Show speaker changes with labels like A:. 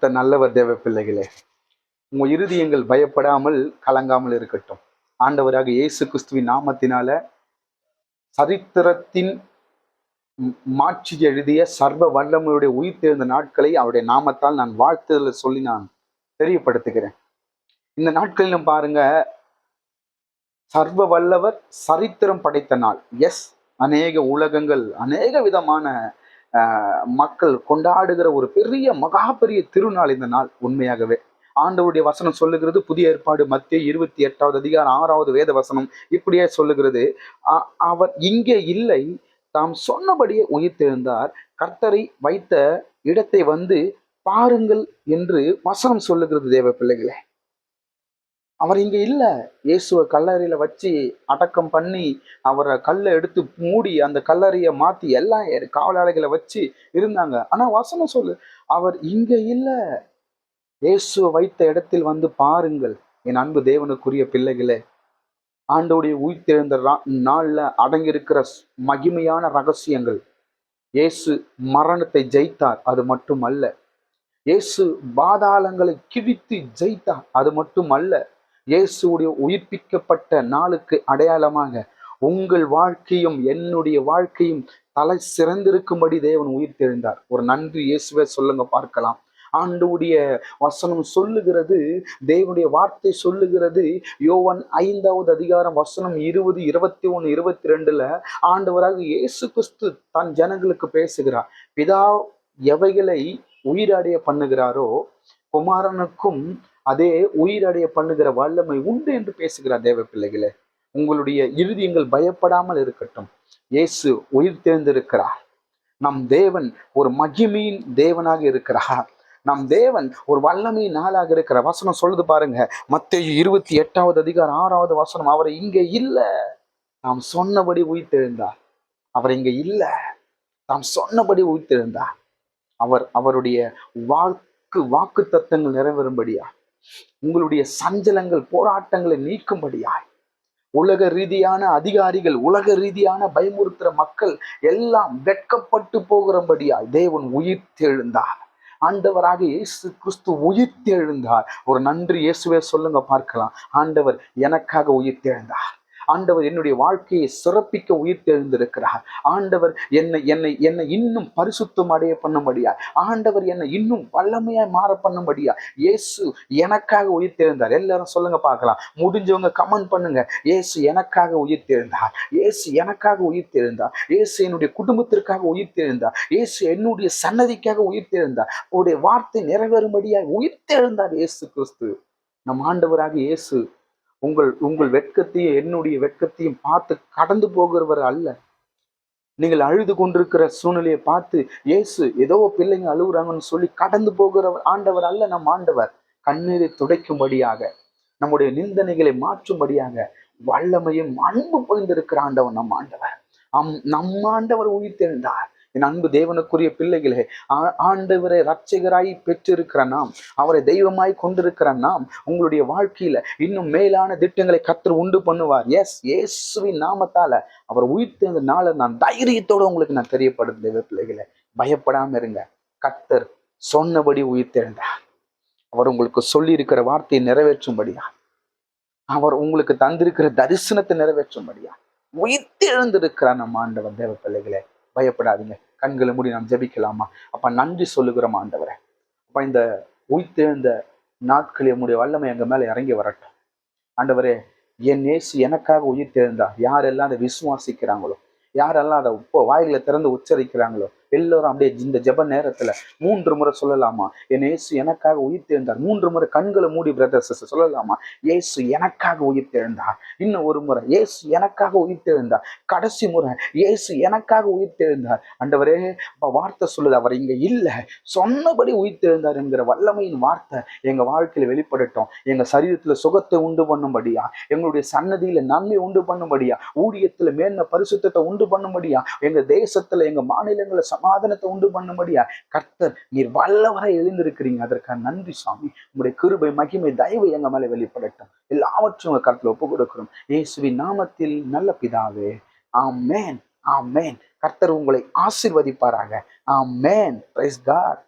A: கர்த்தர் நல்லவர். தேவ பிள்ளைகளே, உங்க இருதயங்கள் பயப்படாமல் கலங்காமல் இருக்கட்டும். ஆண்டவராக இயேசு கிறிஸ்துவின் நாமத்தினால சரித்திரத்தின் மாற்றி எழுதிய சர்வ வல்லமையுடைய உயிர் தேர்ந்த நாட்களை அவருடைய நாமத்தால் நான் வாழ்த்துதல் சொல்லி நான் தெரியப்படுத்துகிறேன். இந்த நாட்களிலும் பாருங்க, சர்வ வல்லவர் சரித்திரம் படைத்த நாள். எஸ், அநேக உலகங்கள் அநேக விதமான மக்கள் கொண்டாடுகிற ஒரு பெரிய மகா பெரிய திருநாள் இந்த நாள். உண்மையாகவே ஆண்டவருடைய வசனம் சொல்லுகிறது, புதிய ஏற்பாடு மத்திய 28வது அதிகாரம் 6வது வேத வசனம் இப்படியே சொல்லுகிறது, அவர் இங்கே இல்லை, தாம் சொன்னபடியே உயிர்த்தெழுந்தார், கர்த்தரை வைத்த இடத்தை வந்து பாருங்கள் என்று வசனம் சொல்லுகிறது. தேவ பிள்ளைகளே, அவர் இங்க இல்ல. இயேசுவை கல்லறையில வச்சு அடக்கம் பண்ணி அவரை கல்லை எடுத்து மூடி அந்த கல்லறையை மாத்தி எல்லாம் காவலாளிகளை வச்சு இருந்தாங்க. ஆனா வசனம் சொல்லு, அவர் இங்க இல்ல. இயேசுவை வைத்த இடத்தில் வந்து பாருங்கள். என் அன்பு தேவனுக்குரிய பிள்ளைகளே, ஆண்டோடைய உயிர்த்தெழுந்த நாள்ல அடங்கியிருக்கிற மகிமையான ரகசியங்கள். இயேசு மரணத்தை ஜெயித்தார், அது மட்டுமல்ல. இயேசு பாதாளங்களை கிழித்து ஜெயித்தார், அது மட்டுமல்ல. இயேசுடைய உயிர்ப்பிக்கப்பட்ட நாளுக்கு அடையாளமாக உங்கள் வாழ்க்கையும் என்னுடைய வாழ்க்கையும் தலை சிறந்திருக்கும்படி தேவன் உயிர்த்தெழுந்தார். ஒரு நன்றி இயேசுவே சொல்லுங்க பார்க்கலாம். ஆண்டவருடைய வசனம் சொல்லுகிறது, தேவனுடைய வார்த்தை சொல்லுகிறது, யோவான் 5வது அதிகாரம் வசனம் 20, 21, 22ல ஆண்டவராக இயேசு கிறிஸ்து தன் ஜனங்களுக்கு பேசுகிறார். பிதா எவைகளை உயிரடைய பண்ணுகிறாரோ குமாரனுக்கும் அதே உயிரடைய பண்ணுகிற வல்லமை உண்டு என்று பேசுகிறார். தேவ பிள்ளைகளே, உங்களுடைய இருதயங்கள் பயப்படாமல் இருக்கட்டும். இயேசு உயிர் தேர்ந்திருக்கிறார். நம் தேவன் ஒரு மகிமையின் தேவனாக இருக்கிறார். நம் தேவன் ஒரு வல்லமையின் நாளாக இருக்கிற வசனம் சொல்லுது பாருங்க, மத்தேயு 28வது அதிகாரம் 6வது வசனம், அவர் இங்க இல்ல, நாம் சொன்னபடி உயிர்த்தெழுந்தார். அவர் இங்க இல்ல, தாம் சொன்னபடி உயிர்த்தெழுந்தார். அவருடைய வாக்கு தத்தங்கள் நிறைவேறும்படியா, உங்களுடைய சஞ்சலங்கள் போராட்டங்களை நீக்கும்படியாய், உலக ரீதியான அதிகாரிகள், உலக ரீதியான பயமுறுத்துற மக்கள் எல்லாம் வெட்கப்பட்டு போகிறபடியாய் தேவன் உயிர்த்தெழுந்தார். ஆண்டவராக இயேசு கிறிஸ்து உயிர்த்தெழுந்தார். ஒரு நன்றி இயேசுவே சொல்லுங்க பார்க்கலாம். ஆண்டவர் எனக்காக உயிர்த்தெழுந்தார். ஆண்டவர் என்னுடைய வாழ்க்கையை சிறப்பிக்க உயிர்த்தெழுந்திருக்கிறார். ஆண்டவர் என்னை இன்னும் பரிசுத்தம் அடைய பண்ணும்படியா, ஆண்டவர் என்னை இன்னும் வல்லமையாய் மாற பண்ணும்படியா இயேசு எனக்காக உயிர்த்தெழுந்தார். எல்லாரும் சொல்லுங்க பார்க்கலாம். முடிஞ்சவங்க கமெண்ட் பண்ணுங்க, இயேசு எனக்காக உயிர்த்தெழுந்தார், இயேசு எனக்காக உயிர்த்தெழுந்தார், இயேசு என்னுடைய குடும்பத்திற்காக உயிர்த்தெழுந்தார், இயேசு என்னுடைய சன்னதிக்காக உயிர்த்தெழுந்தார், அவருடைய வார்த்தை நிறைவேறும்படியாய் உயிர்த்தெழுந்தார் இயேசு கிறிஸ்து. நம் ஆண்டவராக இயேசு உங்கள் வெட்கத்தையும் என்னுடைய வெட்கத்தையும் பார்த்து கடந்து போகிறவர் அல்ல. நீங்கள் அழுது கொண்டிருக்கிற சூழ்நிலையை பார்த்து இயேசு ஏதோ பிள்ளைங்க அழுகுறாங்கன்னு சொல்லி கடந்து போகிறவர் ஆண்டவர் அல்ல. நம் ஆண்டவர் கண்ணீரை துடைக்கும்படியாக, நம்முடைய நிந்தனைகளை மாற்றும்படியாக வல்லமையும் அன்பு பொழிந்திருக்கிற ஆண்டவர் நம் ஆண்டவர். நம் ஆண்டவர் உயிர்த்தெழுந்தார். என் அன்பு தேவனுக்குரிய பிள்ளைகளே, ஆண்டவரை இரட்சகராய் பெற்றிருக்கிற நாம், அவரை தெய்வமாய் கொண்டிருக்கிற நாம், உங்களுடைய வாழ்க்கையில இன்னும் மேலான திட்டங்களை கர்த்தர் உண்டு பண்ணுவார். எஸ், இயேசுவின் நாமத்தால அவர் உயிர்த்தெழுந்த நாளை நான் தைரியத்தோட உங்களுக்கு நான் தெரியப்படுது. தேவ பிள்ளைகளே, பயப்படாம இருங்க. கர்த்தர் சொன்னபடி உயிர்த்தெழுந்தார். அவர் உங்களுக்கு சொல்லி இருக்கிற வார்த்தையை நிறைவேற்றும்படியா, அவர் உங்களுக்கு தந்திருக்கிற தரிசனத்தை நிறைவேற்றும்படியா உயிர்த்தெழுந்திருக்கிறார் நம் ஆண்டவர். தேவ பிள்ளைகளே, பயப்படாதீங்க. கண்களை மூடி நாம் ஜெபிக்கலாமா? அப்ப நன்றி சொல்லுகிறோம் ஆண்டவரே. அப்ப இந்த உயிர்த்தெழுந்த நாட்கள் நம்முடைய வல்லமை எங்க மேல இறங்கி வரட்டும். ஆண்டவரே, என் இயேசு எனக்காக உயிர்த்தெழுந்தார். யாரெல்லாம் அதை விசுவாசிக்கிறாங்களோ, யாரெல்லாம் அதை வாயில திறந்து உச்சரிக்கிறாங்களோ, எல்லோரும் அப்படியே இந்த ஜெப நேரத்துல 3 முறை சொல்லலாமா? என் இயேசு எனக்காக உயிர்த்தெழுந்தார். 3 முறை கண்களை மூடி பிரதர்ஸ் சொல்லலாமா? இயேசு எனக்காக உயிர்த்தெழுந்தார். இன்னும் ஒரு முறை, இயேசு எனக்காக உயிர்த்தெழுந்தார். கடைசி முறை, இயேசு எனக்காக உயிர்த்தெழுந்தார். ஆண்டவரே, வார்த்தை சொல்லுது, அவர் இங்க இல்ல, சொன்னபடி உயிர்த்தெழுந்தார் என்கிற வல்லமையின் வார்த்தை எங்க வாழ்க்கையில வெளிப்படட்டும். எங்க சரீரத்துல சுகத்தை உண்டு பண்ணும்படியா, எங்களுடைய சன்னதியில நன்மை உண்டு பண்ணும்படியா, ஊழியத்துல மேன்மை பரிசுத்தத்தை உண்டு பண்ணும்படியா, எங்க தேசத்துல எங்க மாநிலங்களை சமாதானத்தை உண்டு பண்ணும்படியா கர்த்தர் நீர் வல்லவரை எழுந்திருக்கிறீங்க. அதற்காக நன்றி சாமி. உங்களுடைய கிருபை, மகிமை, தயவு எங்க மேல வெளிப்படட்டும். எல்லாவற்றும் உங்க கருத்துல ஒப்பு கொடுக்கிறோம் இயேசுவின் நாமத்தில், நல்ல பிதாவே. ஆமென், ஆமென். கர்த்தர் உங்களை ஆசீர்வதிப்பாராக. ஆமென். Praise God.